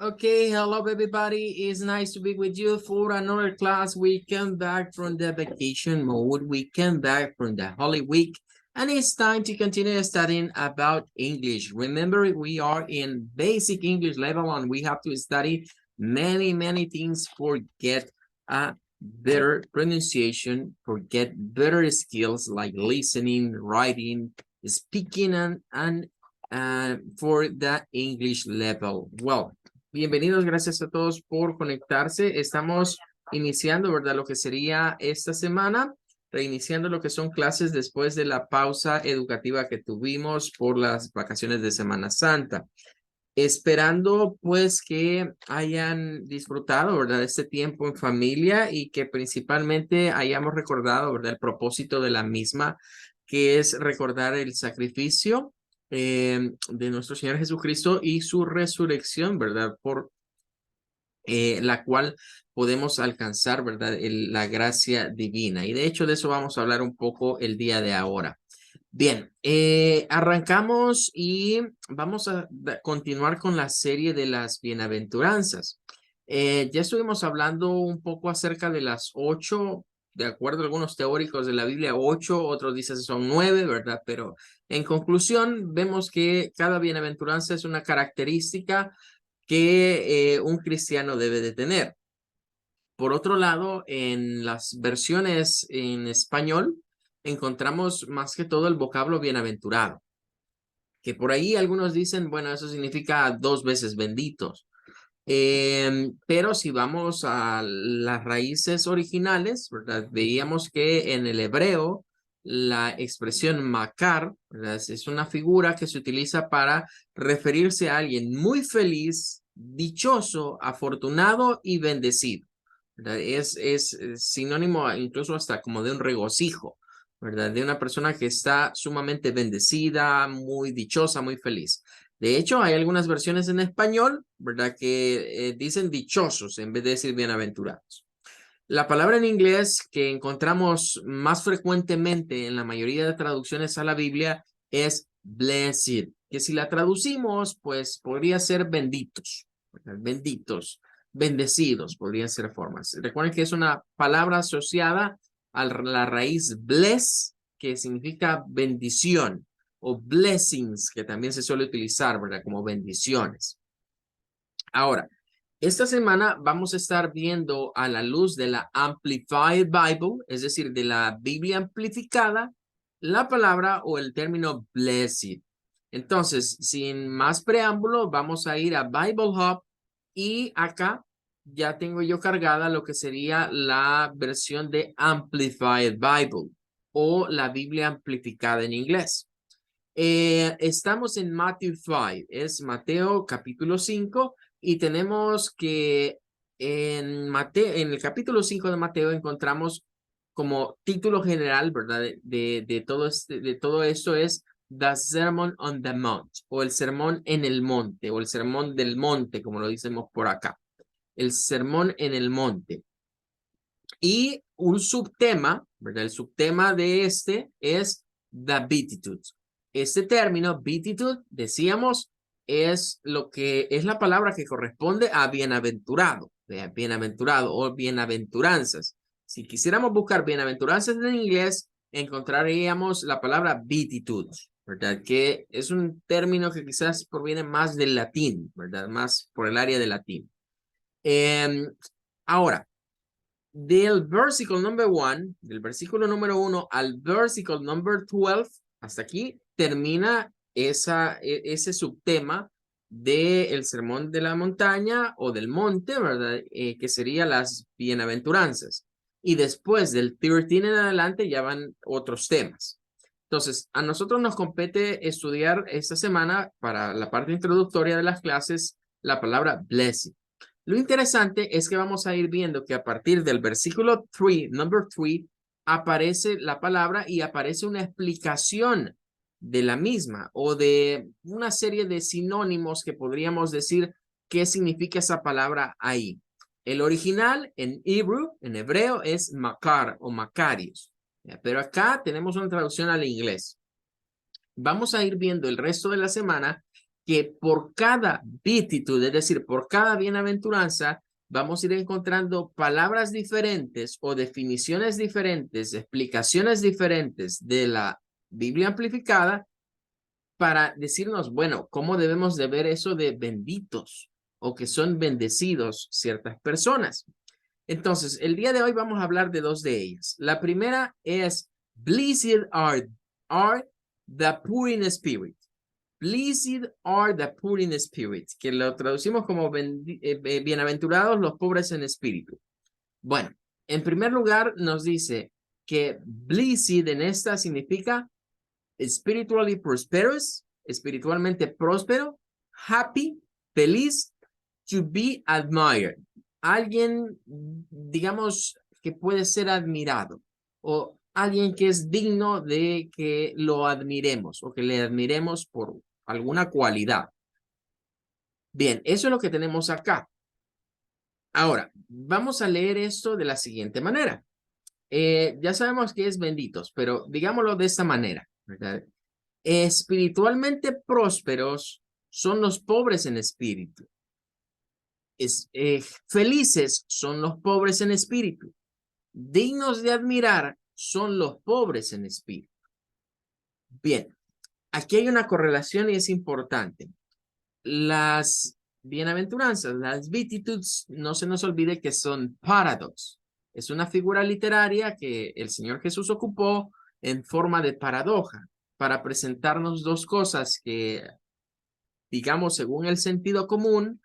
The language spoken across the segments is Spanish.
Okay, hello everybody. It's nice to be with you for another class. We came back from the vacation mode. We came back from the Holy Week, and it's time to continue studying about English. Remember, we are in basic English level, and we have to study many things for get a better pronunciation, for get better skills like listening, writing, speaking, and for the English level. Well, bienvenidos, gracias a todos por conectarse. Estamos iniciando, ¿verdad? Lo que sería esta semana, reiniciando lo que son clases después de la pausa educativa que tuvimos por las vacaciones de Semana Santa. Esperando pues que hayan disfrutado, ¿verdad? Este tiempo en familia y que principalmente hayamos recordado, ¿verdad? El propósito de la misma, que es recordar el sacrificio de nuestro Señor Jesucristo y su resurrección, ¿verdad? Por la cual podemos alcanzar, ¿verdad? La gracia divina. Y de hecho de eso vamos a hablar un poco el día de ahora. Bien, arrancamos y vamos a continuar con la serie de las bienaventuranzas. Ya estuvimos hablando un poco acerca de las 8, de acuerdo a algunos teóricos de la Biblia, 8, otros dicen que son 9, ¿verdad? Pero en conclusión, vemos que cada bienaventuranza es una característica que un cristiano debe de tener. Por otro lado, en las versiones en español, encontramos más que todo el vocablo bienaventurado, que por ahí algunos dicen, bueno, eso significa 2 veces benditos. Pero si vamos a las raíces originales, ¿verdad? Veíamos que en el hebreo la expresión makar, ¿verdad? Es una figura que se utiliza para referirse a alguien muy feliz, dichoso, afortunado y bendecido, ¿verdad? Es sinónimo incluso hasta como de un regocijo, ¿verdad? De una persona que está sumamente bendecida, muy dichosa, muy feliz. De hecho, hay algunas versiones en español, ¿verdad? Que dicen dichosos en vez de decir bienaventurados. La palabra en inglés que encontramos más frecuentemente en la mayoría de traducciones a la Biblia es blessed, que si la traducimos, pues podría ser benditos, ¿verdad? Benditos, bendecidos, podrían ser formas. Recuerden que es una palabra asociada a la raíz bless, que significa bendición, o blessings, que también se suele utilizar, ¿verdad? Como bendiciones. Ahora, esta semana vamos a estar viendo a la luz de la Amplified Bible, es decir, de la Biblia amplificada, la palabra o el término blessed. Entonces, sin más preámbulo, vamos a ir a Bible Hub y acá ya tengo yo cargada lo que sería la versión de Amplified Bible o la Biblia amplificada en inglés. Estamos en Matthew 5, es Mateo capítulo 5 y tenemos que en el capítulo 5 de Mateo encontramos como título general, ¿verdad? De todo esto es The Sermon on the Mount o el sermón en el monte o el sermón del monte, como lo decimos por acá. El sermón en el monte. Y un subtema, ¿verdad? El subtema de este es the Beatitudes. Este término, beatitude, decíamos, es lo que es la palabra que corresponde a bienaventurado, bienaventurado o bienaventuranzas. Si quisiéramos buscar bienaventuranzas en inglés, encontraríamos la palabra beatitudes, ¿verdad? Que es un término que quizás proviene más del latín, ¿verdad? Más por el área del latín. Ahora, del versículo number 1, del versículo número 1 al versículo number 12, hasta aquí termina ese subtema del sermón de la montaña o del monte, ¿verdad? Que sería las bienaventuranzas. Y después del 13 en adelante ya van otros temas. Entonces, a nosotros nos compete estudiar esta semana para la parte introductoria de las clases la palabra blessing. Lo interesante es que vamos a ir viendo que a partir del versículo 3, number 3, aparece la palabra y aparece una explicación de la misma o de una serie de sinónimos que podríamos decir qué significa esa palabra ahí. El original en hebreo es makar o makarios, pero acá tenemos una traducción al inglés. Vamos a ir viendo el resto de la semana que por cada beatitud, es decir, por cada bienaventuranza, vamos a ir encontrando palabras diferentes o definiciones diferentes, explicaciones diferentes de la Biblia amplificada para decirnos, bueno, ¿cómo debemos de ver eso de benditos o que son bendecidos ciertas personas? Entonces, el día de hoy vamos a hablar de dos de ellas. La primera es Blessed are the poor in spirit. Blessed are the poor in spirit, que lo traducimos como bienaventurados los pobres en espíritu. Bueno, en primer lugar nos dice que blessed en esta significa spiritually prosperous, espiritualmente próspero, happy, feliz, to be admired. Alguien, digamos, que puede ser admirado o alguien que es digno de que lo admiremos o que le admiremos por alguna cualidad. Bien, eso es lo que tenemos acá. Ahora, vamos a leer esto de la siguiente manera. Ya sabemos que es benditos, pero digámoslo de esta manera, ¿verdad? Espiritualmente prósperos son los pobres en espíritu. Felices son los pobres en espíritu. Dignos de admirar son los pobres en espíritu. Bien, aquí hay una correlación y es importante. Las bienaventuranzas, las beatitudes, no se nos olvide que son paradox. Es una figura literaria que el Señor Jesús ocupó en forma de paradoja para presentarnos dos cosas que, digamos, según el sentido común,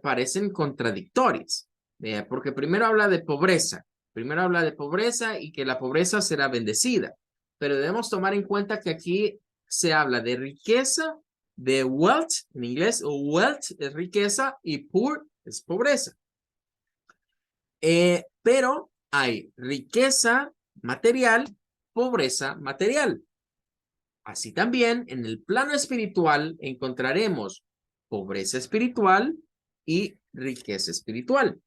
parecen contradictorias. Porque primero habla de pobreza. Primero habla de pobreza y que la pobreza será bendecida. Pero debemos tomar en cuenta que aquí se habla de riqueza, de wealth, en inglés, wealth es riqueza y poor es pobreza. Pero hay riqueza material, pobreza material. Así también en el plano espiritual encontraremos pobreza espiritual y riqueza espiritual.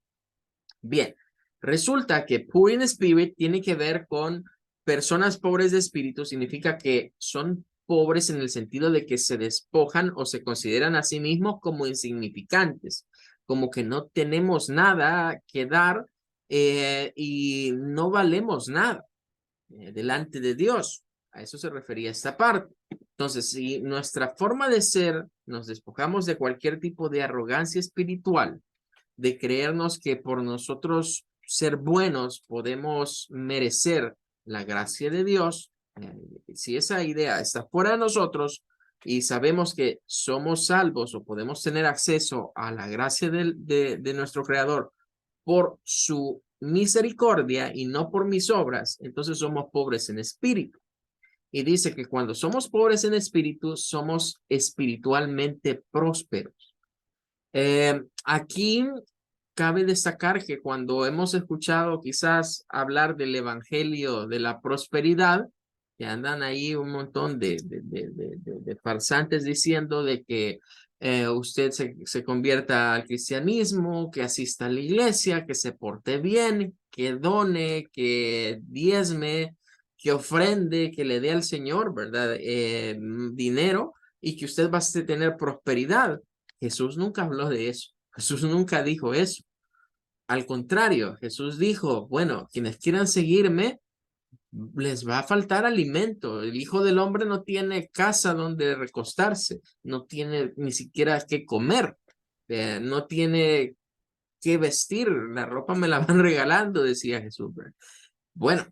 Bien, resulta que poor in spirit tiene que ver con personas pobres de espíritu, significa que son pobres en el sentido de que se despojan o se consideran a sí mismos como insignificantes, como que no tenemos nada que dar y no valemos nada delante de Dios. A eso se refería esta parte. Entonces, si nuestra forma de ser nos despojamos de cualquier tipo de arrogancia espiritual, de creernos que por nosotros ser buenos podemos merecer la gracia de Dios, si esa idea está fuera de nosotros y sabemos que somos salvos o podemos tener acceso a la gracia de nuestro Creador por su misericordia y no por mis obras, entonces somos pobres en espíritu. Y dice que cuando somos pobres en espíritu, somos espiritualmente prósperos. Aquí cabe destacar que cuando hemos escuchado quizás hablar del evangelio de la prosperidad, que andan ahí un montón de farsantes diciendo de que usted se convierta al cristianismo, que asista a la iglesia, que se porte bien, que done, que diezme, que ofrende, que le dé al Señor, ¿verdad? Dinero y que usted va a tener prosperidad. Jesús nunca habló de eso. Jesús nunca dijo eso. Al contrario, Jesús dijo, bueno, quienes quieran seguirme, les va a faltar alimento. El Hijo del Hombre no tiene casa donde recostarse, no tiene ni siquiera qué comer, no tiene qué vestir, la ropa me la van regalando, decía Jesús. Bueno,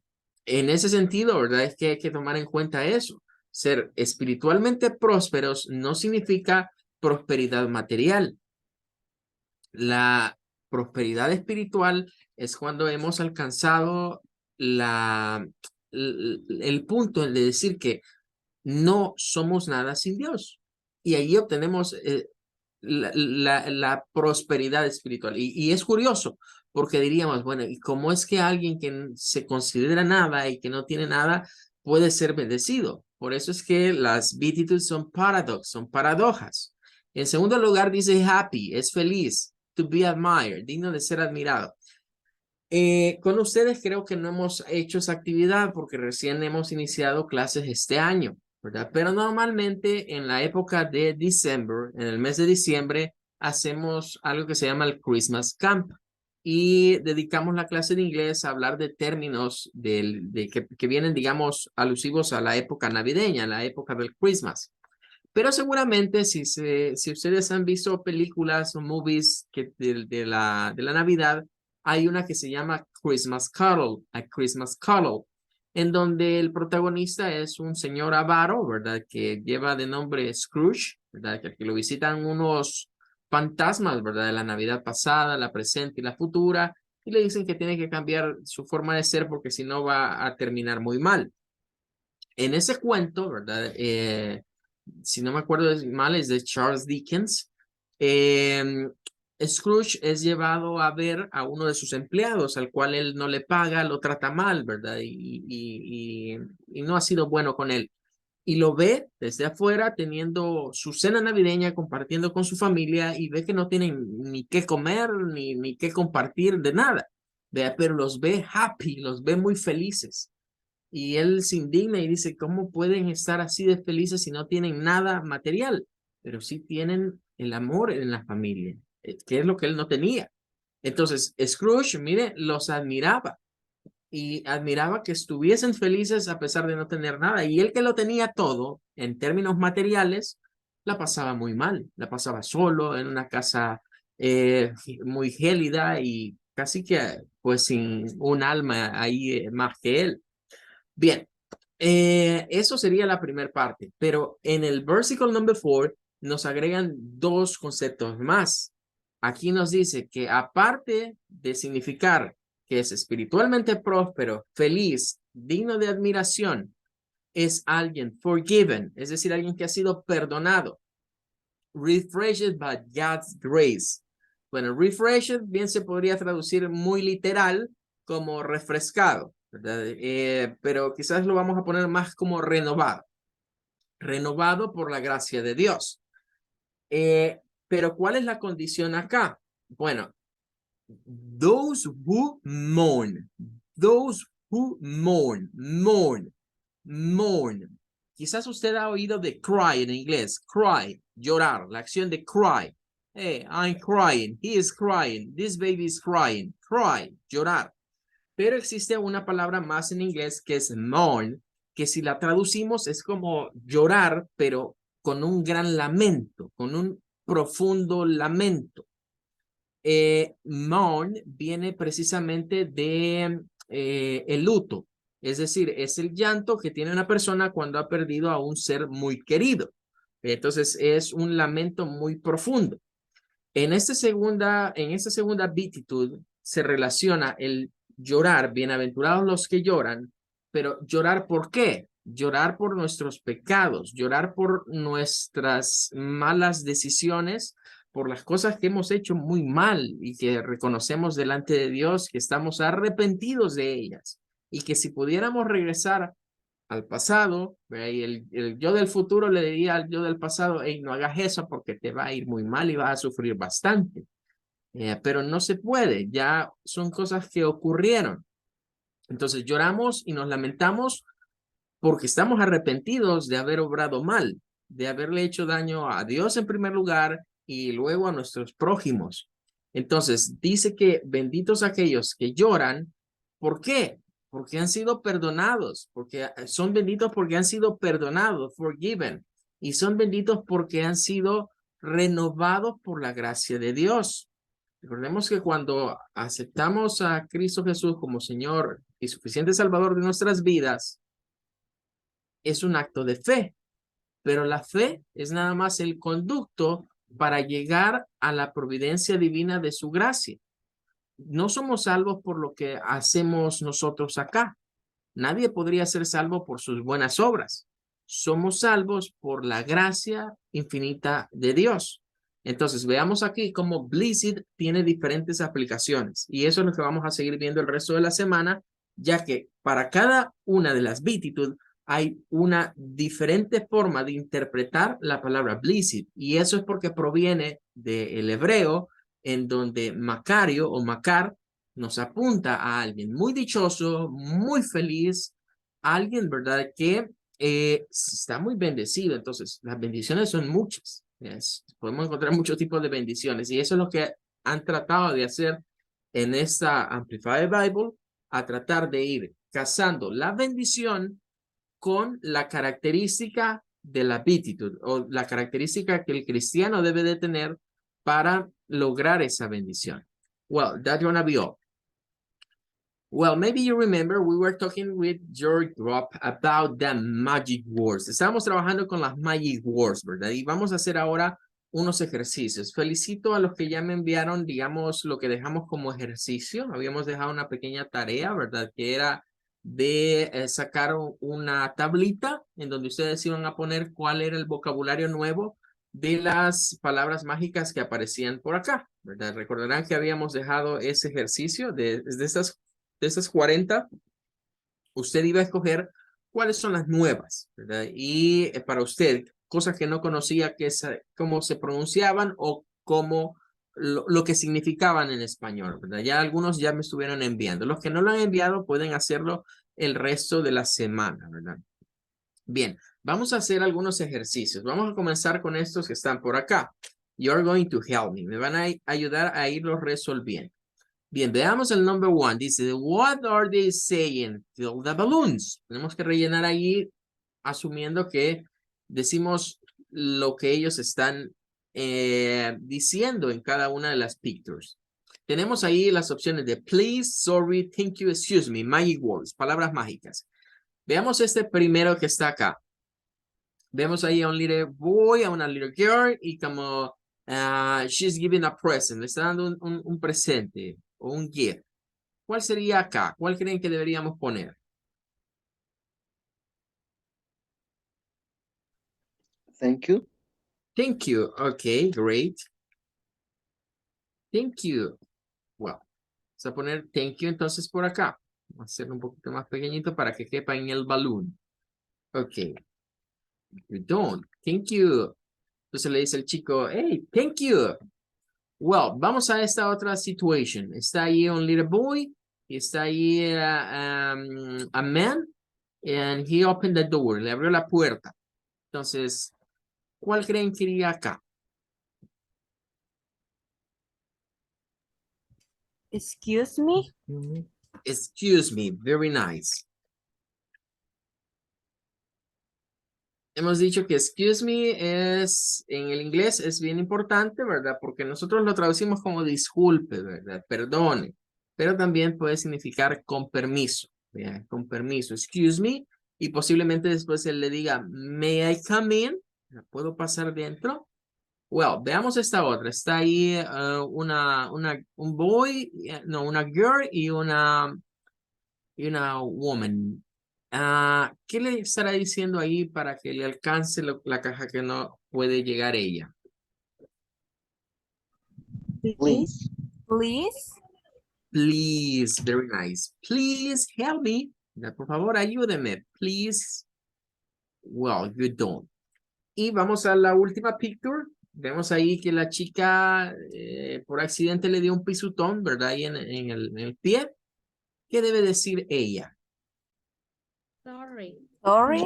en ese sentido, ¿verdad? Es que hay que tomar en cuenta eso. Ser espiritualmente prósperos no significa prosperidad material. La prosperidad espiritual es cuando hemos alcanzado el punto de decir que no somos nada sin Dios. Y ahí obtenemos la prosperidad espiritual. Y es curioso, porque diríamos, bueno, ¿y cómo es que alguien que se considera nada y que no tiene nada puede ser bendecido? Por eso es que las beatitudes son paradox, son paradojas. En segundo lugar dice happy, es feliz, to be admired, digno de ser admirado. Con ustedes creo que no hemos hecho esa actividad porque recién hemos iniciado clases este año, ¿verdad? Pero normalmente en la época de diciembre, en el mes de diciembre, hacemos algo que se llama el Christmas Camp y dedicamos la clase de inglés a hablar de términos que vienen, digamos, alusivos a la época navideña, la época del Christmas. Pero seguramente si ustedes han visto películas o movies de la Navidad, hay una que se llama Christmas Carol, A Christmas Carol, en donde el protagonista es un señor avaro, ¿verdad? Que lleva de nombre Scrooge, ¿verdad? Que lo visitan unos fantasmas, ¿verdad? De la Navidad pasada, la presente y la futura, y le dicen que tiene que cambiar su forma de ser porque si no va a terminar muy mal. En ese cuento, ¿verdad? Si no me acuerdo mal, es de Charles Dickens. Scrooge es llevado a ver a uno de sus empleados, al cual él no le paga, lo trata mal, ¿verdad? Y no ha sido bueno con él. Y lo ve desde afuera teniendo su cena navideña, compartiendo con su familia y ve que no tienen ni qué comer, ni qué compartir de nada. Vea, pero los ve happy, los ve muy felices. Y él se indigna y dice, ¿cómo pueden estar así de felices si no tienen nada material? Pero sí tienen el amor en la familia, que es lo que él no tenía. Entonces, Scrooge, mire, los admiraba y admiraba que estuviesen felices a pesar de no tener nada. Y él que lo tenía todo, en términos materiales, la pasaba muy mal. La pasaba solo en una casa muy gélida y casi que pues sin un alma ahí más que él. Bien, eso sería la primera parte, pero en el versículo number 4 nos agregan dos conceptos más. Aquí nos dice que aparte de significar que es espiritualmente próspero, feliz, digno de admiración, es alguien forgiven, es decir, alguien que ha sido perdonado, refreshed by God's grace. Bueno, refreshed bien se podría traducir muy literal como refrescado, ¿verdad? Pero quizás lo vamos a poner más como renovado, renovado por la gracia de Dios. Pero ¿cuál es la condición acá? Bueno, those who mourn, those who mourn. Quizás usted ha oído de cry en inglés, cry, llorar, la acción de cry. Hey, I'm crying, he is crying, this baby is crying, cry, llorar. Pero existe una palabra más en inglés que es mourn, que si la traducimos es como llorar, pero con un gran lamento, con un profundo lamento. Mourn viene precisamente de el luto, es decir, es el llanto que tiene una persona cuando ha perdido a un ser muy querido. Entonces es un lamento muy profundo. En esta segunda beatitud se relaciona el llorar, bienaventurados los que lloran, pero llorar ¿por qué? Llorar por nuestros pecados, llorar por nuestras malas decisiones, por las cosas que hemos hecho muy mal y que reconocemos delante de Dios que estamos arrepentidos de ellas y que si pudiéramos regresar al pasado, y el yo del futuro le diría al yo del pasado, hey, no hagas eso porque te va a ir muy mal y vas a sufrir bastante. Pero no se puede, ya son cosas que ocurrieron. Entonces lloramos y nos lamentamos porque estamos arrepentidos de haber obrado mal, de haberle hecho daño a Dios en primer lugar y luego a nuestros prójimos. Entonces dice que benditos aquellos que lloran, ¿por qué? Porque han sido perdonados, porque son benditos porque han sido perdonados, forgiven, y son benditos porque han sido renovados por la gracia de Dios. Recordemos que cuando aceptamos a Cristo Jesús como Señor y suficiente Salvador de nuestras vidas, es un acto de fe, pero la fe es nada más el conducto para llegar a la providencia divina de su gracia. No somos salvos por lo que hacemos nosotros acá. Nadie podría ser salvo por sus buenas obras. Somos salvos por la gracia infinita de Dios. Entonces, veamos aquí cómo Blessed tiene diferentes aplicaciones. Y eso es lo que vamos a seguir viendo el resto de la semana, ya que para cada una de las beatitud hay una diferente forma de interpretar la palabra Blessed. Y eso es porque proviene del hebreo, en donde Macario o Macar nos apunta a alguien muy dichoso, muy feliz, alguien, ¿verdad? Que está muy bendecido. Entonces, las bendiciones son muchas. Podemos encontrar muchos tipos de bendiciones y eso es lo que han tratado de hacer en esta Amplified Bible, a tratar de ir casando la bendición con la característica de la beatitud o la característica que el cristiano debe de tener para lograr esa bendición. Well, that's gonna be all. Well, maybe you remember we were talking with George Gropp about the magic words. Estábamos trabajando con las magic words, ¿verdad? Y vamos a hacer ahora unos ejercicios. Felicito a los que ya me enviaron, digamos, lo que dejamos como ejercicio. Habíamos dejado una pequeña tarea, ¿verdad? Que era de sacar una tablita en donde ustedes iban a poner cuál era el vocabulario nuevo de las palabras mágicas que aparecían por acá, ¿verdad? Recordarán que habíamos dejado ese ejercicio de esas 40, usted iba a escoger cuáles son las nuevas, ¿verdad? Y para usted, cosas que no conocía, cómo se pronunciaban o cómo lo que significaban en español, ¿verdad? Ya algunos ya me estuvieron enviando. Los que no lo han enviado pueden hacerlo el resto de la semana, ¿verdad? Bien, vamos a hacer algunos ejercicios. Vamos a comenzar con estos que están por acá. You're going to help me. Me van a ayudar a irlos resolviendo. Bien, veamos el number one. Dice, what are they saying? Fill the balloons. Tenemos que rellenar ahí asumiendo que decimos lo que ellos están diciendo en cada una de las pictures. Tenemos ahí las opciones de please, sorry, thank you, excuse me, magic words, palabras mágicas. Veamos este primero que está acá. Vemos ahí a un little boy, a una little girl y como she's giving a present, le está dando un presente o un gift. ¿Cuál sería acá? ¿Cuál creen que deberíamos poner? Thank you. Thank you. Okay, great. Thank you. Well, vamos a poner thank you entonces por acá. Vamos a hacerlo un poquito más pequeñito para que quepa en el balloon. Okay. You don't. Thank you. Entonces le dice el chico, hey, thank you. Well, vamos a esta otra situation. Está ahí un little boy. Y está ahí a man. And he opened the door. Le abrió la puerta. Entonces, ¿cuál creen que iría acá? Excuse me. Excuse me. Very nice. Hemos dicho que excuse me es, en el inglés es bien importante, ¿verdad? Porque nosotros lo traducimos como disculpe, ¿verdad? Perdone. Pero también puede significar con permiso, ¿verdad? Con permiso. Excuse me. Y posiblemente después él le diga, may I come in? ¿Puedo pasar dentro? Well, veamos esta otra. Está ahí un boy, no, una girl y una woman. ¿Qué le estará diciendo ahí para que le alcance la caja que no puede llegar ella? Please. Please. Please, very nice. Please help me. Por favor, ayúdeme. Please. Well, you don't. Y vamos a la última picture. Vemos ahí que la chica por accidente le dio un pisotón, ¿verdad? Ahí en el pie. ¿Qué debe decir ella? Sorry. Sorry.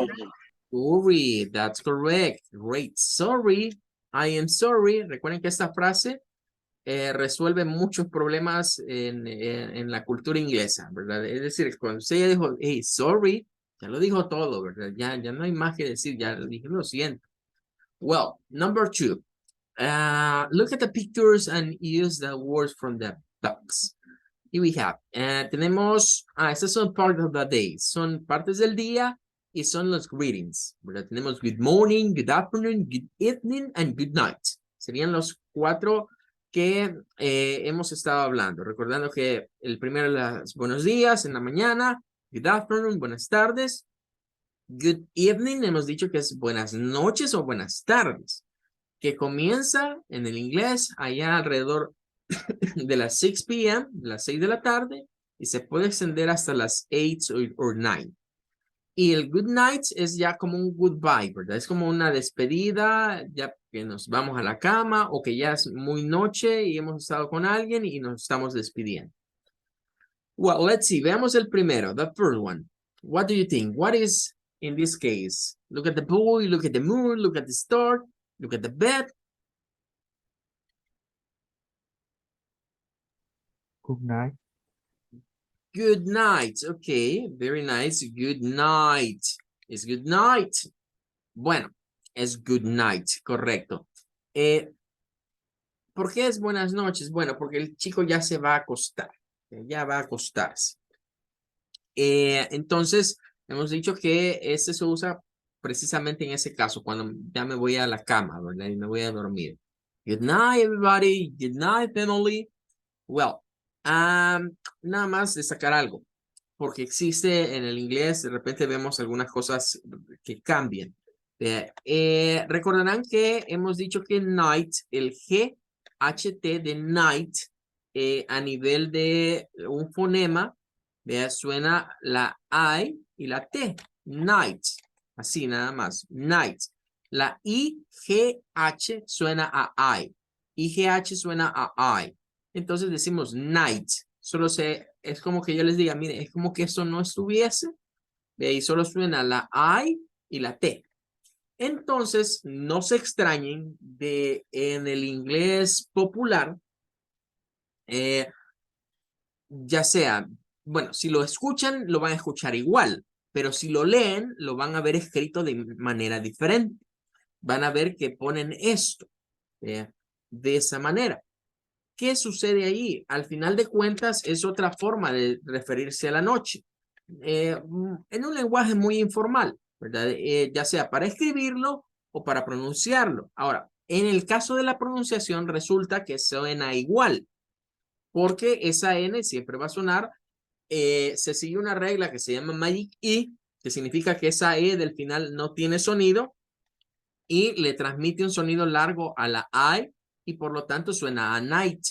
Sorry, that's correct. Great. Sorry, I am sorry. Recuerden que esta frase resuelve muchos problemas en la cultura inglesa, ¿verdad? Es decir, cuando usted dijo, hey, sorry, ya lo dijo todo, ¿verdad? Ya no hay más que decir, ya lo dije, lo siento. Well, number two. Look at the pictures and use the words from the box. Here we have. Tenemos, estas son part of the day. Son partes del día y son los greetings, ¿verdad? Tenemos good morning, good afternoon, good evening, and good night. Serían los 4 que hemos estado hablando. Recordando que el primero es buenos días en la mañana, good afternoon, buenas tardes, good evening, hemos dicho que es buenas noches o buenas tardes, que comienza en el inglés allá alrededor de las 6 p.m., las 6 de la tarde, y se puede extender hasta las 8 o 9. Y el good night es ya como un goodbye, ¿verdad? Es como una despedida, ya que nos vamos a la cama o que ya es muy noche y hemos estado con alguien y nos estamos despidiendo. Well, let's see. Veamos el primero, the first one. What do you think? What is in this case? Look at the boy, look at the moon, look at the star, look at the bed. Good night. Good night. Okay, very nice. Good night. Es good night. Bueno, es good night, correcto. ¿Por qué es buenas noches? Bueno, porque el chico ya se va a acostar. Ya va a acostarse. Entonces, hemos dicho que este se usa precisamente en ese caso, cuando ya me voy a la cama, ¿verdad? Y me voy a dormir. Good night, everybody. Good night, Emily. Well, nada más destacar algo, porque existe en el inglés, de repente vemos algunas cosas que cambian. Recordarán que hemos dicho que night, el G-H-T de night, a nivel de un fonema, suena la I y la T, night, así nada más, night. La I-G-H suena a I, I-G-H suena a I. Entonces decimos night, es como que yo les diga, mire, es como que eso no estuviese, de ahí solo suena la I y la T. Entonces, no se extrañen de en el inglés popular, ya sea, bueno, si lo escuchan, lo van a escuchar igual, pero si lo leen, lo van a ver escrito de manera diferente. Van a ver que ponen esto de esa manera. ¿Qué sucede ahí? Al final de cuentas, es otra forma de referirse a la noche. En un lenguaje muy informal, ¿verdad? Ya sea para escribirlo o para pronunciarlo. Ahora, en el caso de la pronunciación, resulta que suena igual, porque esa N siempre va a sonar. Se sigue una regla que se llama Magic E, que significa que esa E del final no tiene sonido y le transmite un sonido largo a la I y por lo tanto suena a night.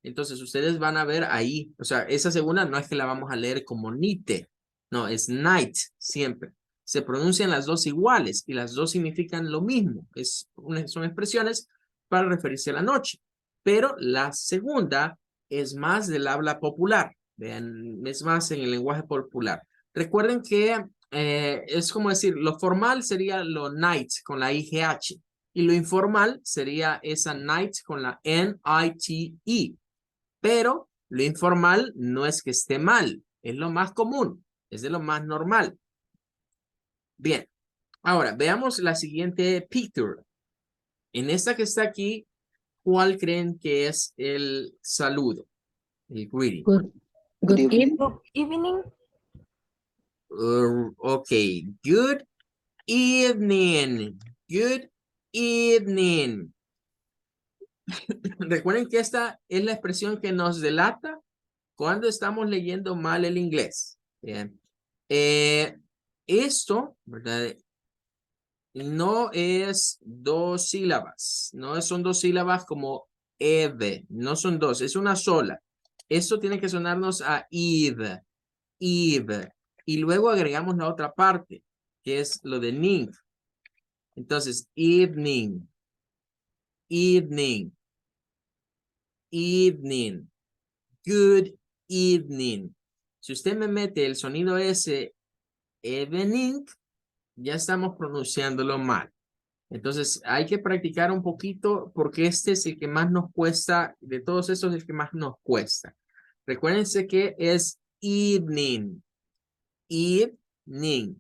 Entonces ustedes van a ver ahí, o sea, esa segunda no es que la vamos a leer como nite, no, es night siempre. Se pronuncian las dos iguales y las dos significan lo mismo. Son expresiones para referirse a la noche. Pero la segunda es más del habla popular, vean, es más en el lenguaje popular. Recuerden que es como decir, lo formal sería lo night con la IGH y lo informal sería esa night con la NITE. Pero lo informal no es que esté mal, es lo más común, es de lo más normal. Bien, ahora veamos la siguiente picture. En esta que está aquí, ¿cuál creen que es el saludo? El greeting. Good evening. Good evening. Okay, good evening. Good evening. Recuerden que esta es la expresión que nos delata cuando estamos leyendo mal el inglés. Bien. Esto, ¿verdad? No es dos sílabas. No son dos sílabas como eve. No son dos, es una sola. Esto tiene que sonarnos a eve. Eve. Y luego agregamos la otra parte, que es lo de ning. Entonces, evening. Evening. Evening. Good evening. Si usted me mete el sonido ese, evening, ya estamos pronunciándolo mal. Entonces hay que practicar un poquito porque este es el que más nos cuesta, de todos estos es el que más nos cuesta. Recuérdense que es evening, evening,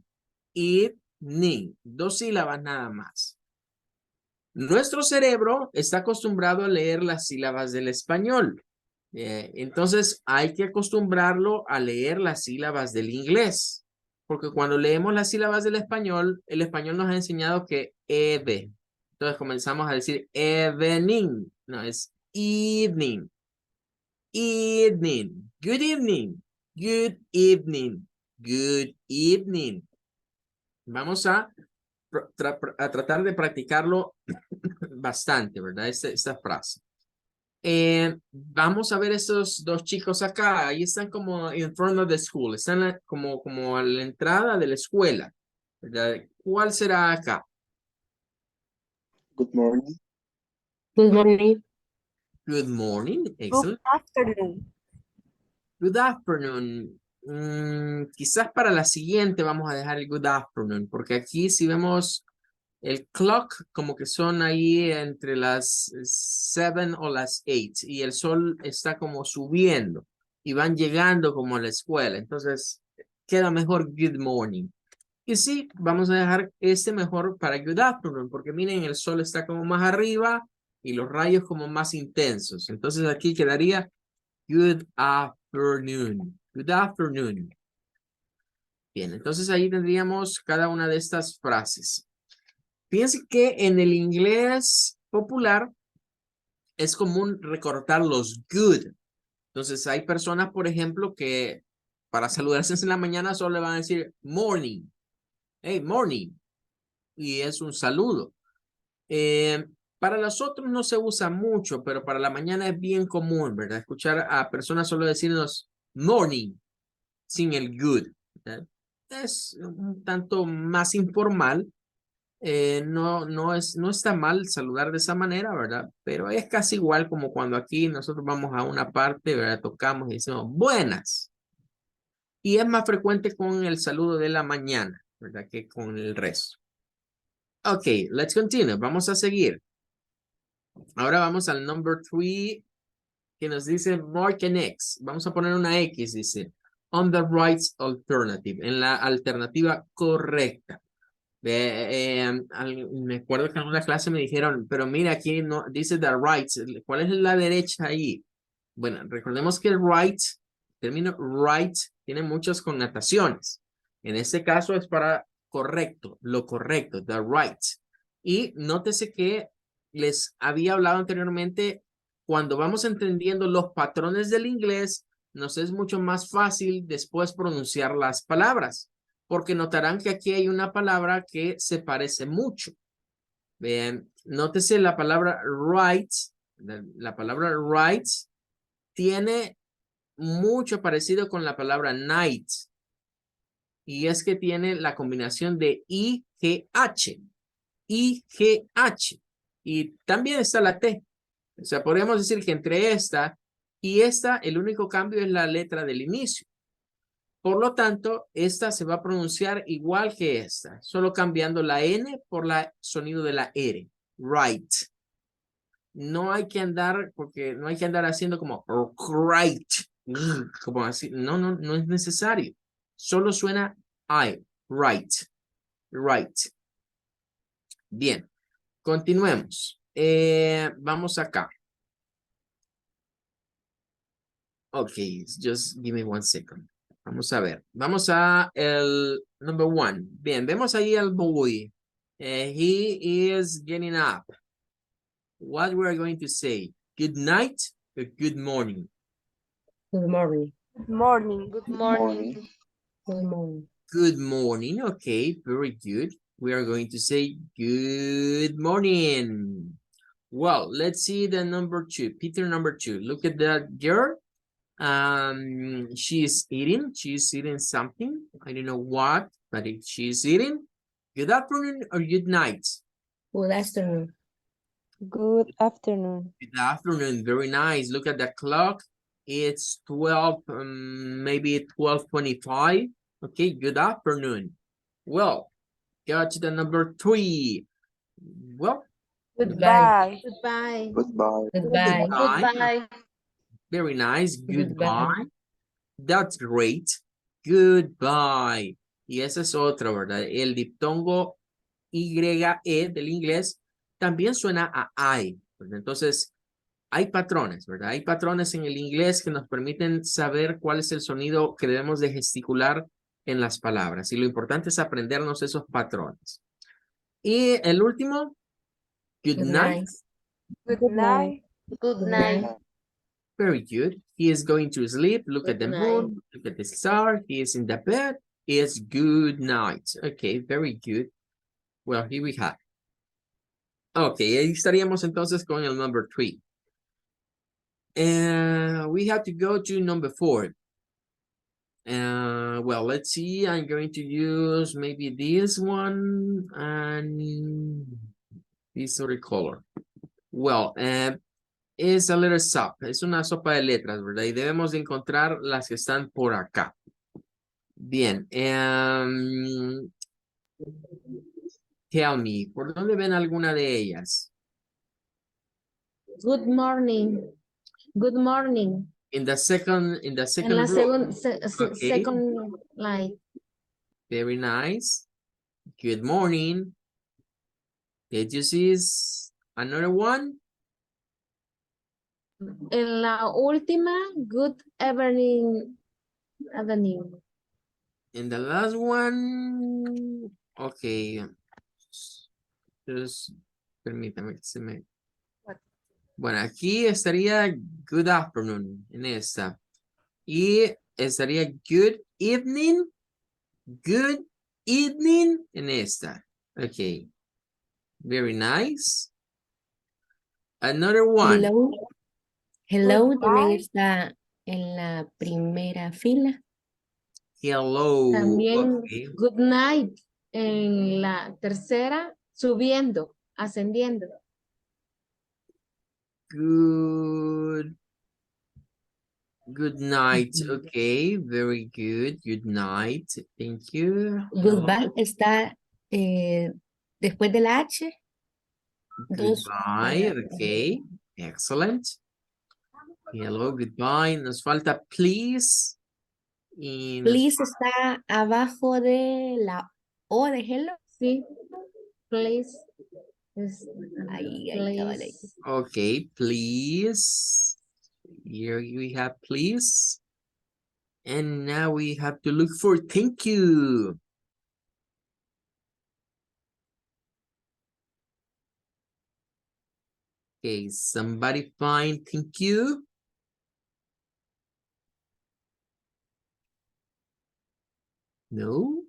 evening, dos sílabas nada más. Nuestro cerebro está acostumbrado a leer las sílabas del español. Entonces hay que acostumbrarlo a leer las sílabas del inglés. Porque cuando leemos las sílabas del español, el español nos ha enseñado que eve. Entonces comenzamos a decir evening. No, es evening. Evening. Good evening. Good evening. Good evening. Vamos a tratar de practicarlo bastante, ¿verdad? Esta frase. Vamos a ver estos dos chicos acá. Ahí están como in front of the school. Están como a la entrada de la escuela, ¿verdad? ¿Cuál será acá? Good morning. Good morning. Good morning. Good Excellent. afternoon. Good afternoon. quizás para la siguiente vamos a dejar el good afternoon, porque aquí si vemos el clock como que son ahí entre las 7 o las 8 y el sol está como subiendo y van llegando como a la escuela. Entonces queda mejor good morning. Y sí, vamos a dejar este mejor para good afternoon, porque miren, el sol está como más arriba y los rayos como más intensos. Entonces aquí quedaría good afternoon. Good afternoon. Bien, entonces ahí tendríamos cada una de estas frases. Fíjense que en el inglés popular es común recortar los good. Entonces hay personas, por ejemplo, que para saludarse en la mañana solo le van a decir morning. Hey, morning. Y es un saludo. Para los otros no se usa mucho, pero para la mañana es bien común, ¿verdad? Escuchar a personas solo decirnos morning sin el good, ¿verdad? Es un tanto más informal. No está mal saludar de esa manera, ¿verdad? Pero es casi igual como cuando aquí nosotros vamos a una parte, ¿verdad? Tocamos y decimos buenas. Y es más frecuente con el saludo de la mañana, ¿verdad? Que con el resto. Ok, let's continue. Vamos a seguir. Ahora vamos al number 3 que nos dice mark an X. Vamos a poner una X, dice. On the right alternative, en la alternativa correcta. Me acuerdo que en una clase me dijeron, pero mira, aquí no dice the right. ¿Cuál es la derecha ahí? Bueno, recordemos que el right, el término right, tiene muchas connotaciones. En este caso es para correcto, lo correcto, the right. Y nótese que les había hablado anteriormente, cuando vamos entendiendo los patrones del inglés, nos es mucho más fácil después pronunciar las palabras, porque notarán que aquí hay una palabra que se parece mucho. Vean, nótese la palabra right, la palabra right tiene mucho parecido con la palabra night. Y es que tiene la combinación de I-G-H. I-G-H. Y también está la T. O sea, podríamos decir que entre esta y esta, el único cambio es la letra del inicio. Por lo tanto, esta se va a pronunciar igual que esta, solo cambiando la N por el sonido de la R. Right. No hay que andar, porque no hay que andar haciendo como right, como así. No es necesario. Solo suena I, right, right. Bien, continuemos. Vamos acá. Ok, just give me 1 second. Vamos a ver. Vamos a el number 1. Bien, vemos ahí al boy. He is getting up. What we are going to say? Good night or good morning? Good morning. Good morning. Good morning. Good morning. Good morning. Okay, very good. We are going to say good morning. Well, let's see the number 2. Peter number 2. Look at that girl. She's eating something. I don't know what, but she's eating. Good afternoon or good night? Good afternoon. Good afternoon. Good afternoon. Very nice. Look at the clock. It's 12, maybe 12:25. Okay, good afternoon. Well, go to the number 3. Well, Goodbye. Goodbye. Goodbye. Goodbye. Goodbye. Very nice. Goodbye. Goodbye. That's great. Goodbye. Y ese es otro, ¿verdad? El diptongo YE del inglés también suena a I, ¿verdad? Entonces, hay patrones, ¿verdad? Hay patrones en el inglés que nos permiten saber cuál es el sonido que debemos de gesticular en las palabras. Y lo importante es aprendernos esos patrones. Y el último, good night. Good night. Good night. Very good. He is going to sleep. Look at the Good moon. Look at the star. He is in the bed. It's good night. Okay, very good. Well, here we have. Okay, ahí estaríamos entonces con el number 3. We have to go to number 4. Well, let's see. I'm going to use maybe this one and this other color. Well, es a letter soup. Es una sopa de letras, ¿verdad? Y debemos de encontrar las que están por acá. Bien. Tell me, ¿por dónde ven alguna de ellas? Good morning. Good morning. In the second En la row. Okay. second line. Very nice. Good morning. Did you see another one? En la última, good evening. Evening. In the last one. Okay. Just, permítame que se me... Bueno, aquí estaría good afternoon en esta. Y estaría good evening. Good evening en esta. Okay. Very nice. Another one. Hello. Hello también Goodbye. está en la primera fila. Hello. También Okay. good night en la tercera, subiendo, ascendiendo. Good. Good night. Okay. Very good. Good night. Thank you. Goodbye está después de la H. Dos Goodbye. Okay. Excellent. Hello. Goodbye. Nos falta please. Y nos Please está abajo de la O de hello. Sí. Please. Ahí estaba ahí. Okay, please. Here we have please. And now we have to look for thank you. Okay, somebody find thank you. No?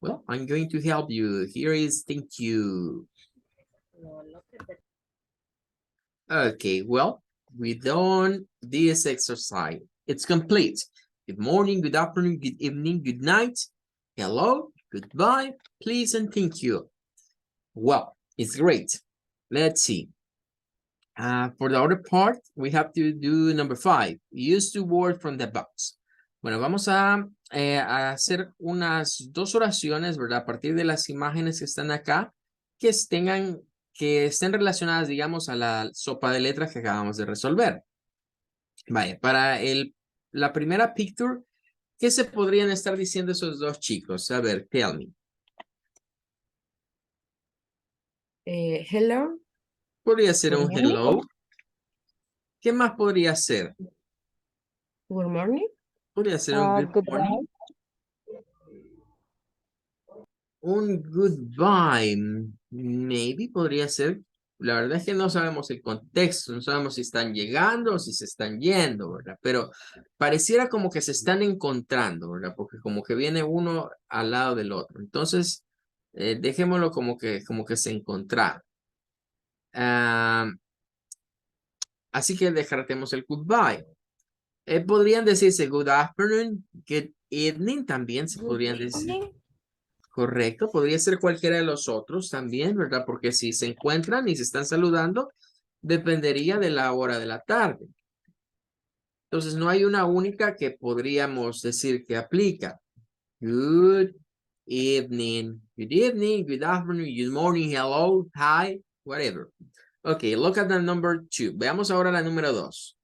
Well, I'm going to help you. Here is thank you. Okay, well, we done this exercise. It's complete. Good morning, good afternoon, good evening, good night. Hello, goodbye, please, and thank you. Well, it's great. Let's see. For the other part, we have to do number 5. Use the word from the box. Bueno, vamos a hacer unas 2 oraciones, ¿verdad? A partir de las imágenes que están acá, que estén relacionadas, digamos, a la sopa de letras que acabamos de resolver. Vaya, para la primera picture, ¿qué se podrían estar diciendo esos 2 chicos? A ver, tell me. Hello. Podría ser Good un morning. hello. ¿Qué más podría ser? Good morning. Podría ser un good Goodbye. morning. Un goodbye. Maybe podría ser. La verdad es que no sabemos el contexto. No sabemos si están llegando o si se están yendo, ¿verdad? Pero pareciera como que se están encontrando, ¿verdad? Porque como que viene uno al lado del otro. Entonces, dejémoslo como que se encontraron. Así que descartemos el goodbye. Podrían decirse good afternoon, good evening también se podrían decir. Evening. Correcto, podría ser cualquiera de los otros también, ¿verdad? Porque si se encuentran y se están saludando, dependería de la hora de la tarde. Entonces, no hay una única que podríamos decir que aplica. Good evening, good afternoon, good morning, hello, hi, whatever. Okay, look at the number 2. Veamos ahora la número 2.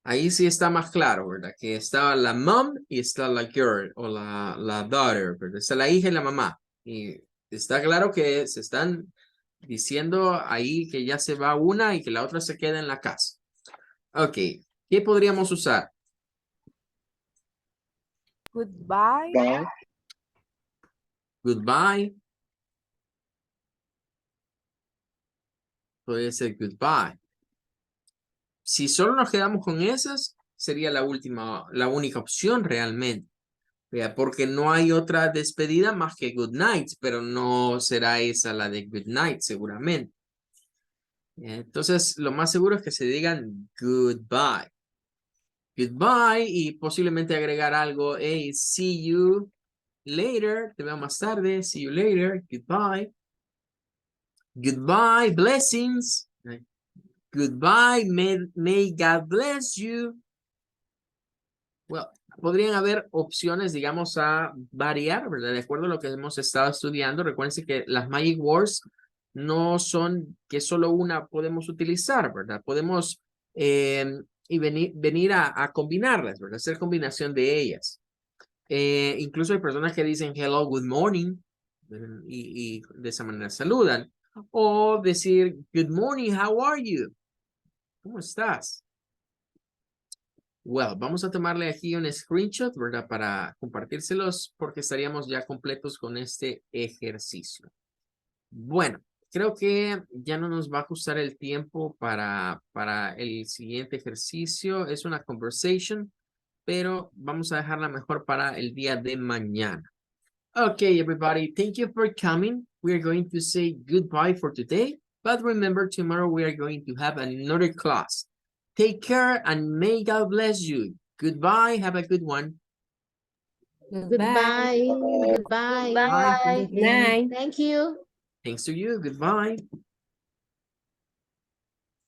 Ahí sí está más claro, ¿verdad? Que está la mom y está la girl o la daughter, ¿verdad? Está la hija y la mamá. Y está claro que se están diciendo ahí que ya se va una y que la otra se queda en la casa. Ok, ¿qué podríamos usar? Goodbye. Bye. Goodbye. Puede ser goodbye. Si solo nos quedamos con esas, sería la única opción realmente. Porque no hay otra despedida más que good night, pero no será esa la de good night seguramente. Entonces, lo más seguro es que se digan goodbye. Goodbye y posiblemente agregar algo, hey, see you later, te veo más tarde, see you later, goodbye. Goodbye, blessings. Goodbye, may God bless you. Well, podrían haber opciones, digamos, a variar, ¿verdad? De acuerdo a lo que hemos estado estudiando. Recuérdense que las Magic Words no son que solo una podemos utilizar, ¿verdad? Podemos y venir a combinarlas, ¿verdad? Hacer combinación de ellas. Incluso hay personas que dicen hello, good morning, y de esa manera saludan. O decir good morning, how are you? ¿Cómo estás? Well, vamos a tomarle aquí un screenshot, ¿verdad? Para compartírselos porque estaríamos ya completos con este ejercicio. Bueno, creo que ya no nos va a ajustar el tiempo para el siguiente ejercicio. Es una conversation, pero vamos a dejarla mejor para el día de mañana. Okay, everybody, thank you for coming. We are going to say goodbye for today, but remember tomorrow we are going to have another class. Take care and may God bless you. Goodbye. Have a good one. Goodbye. Goodbye. Bye. Good night. Thank you. Thanks to you. Goodbye.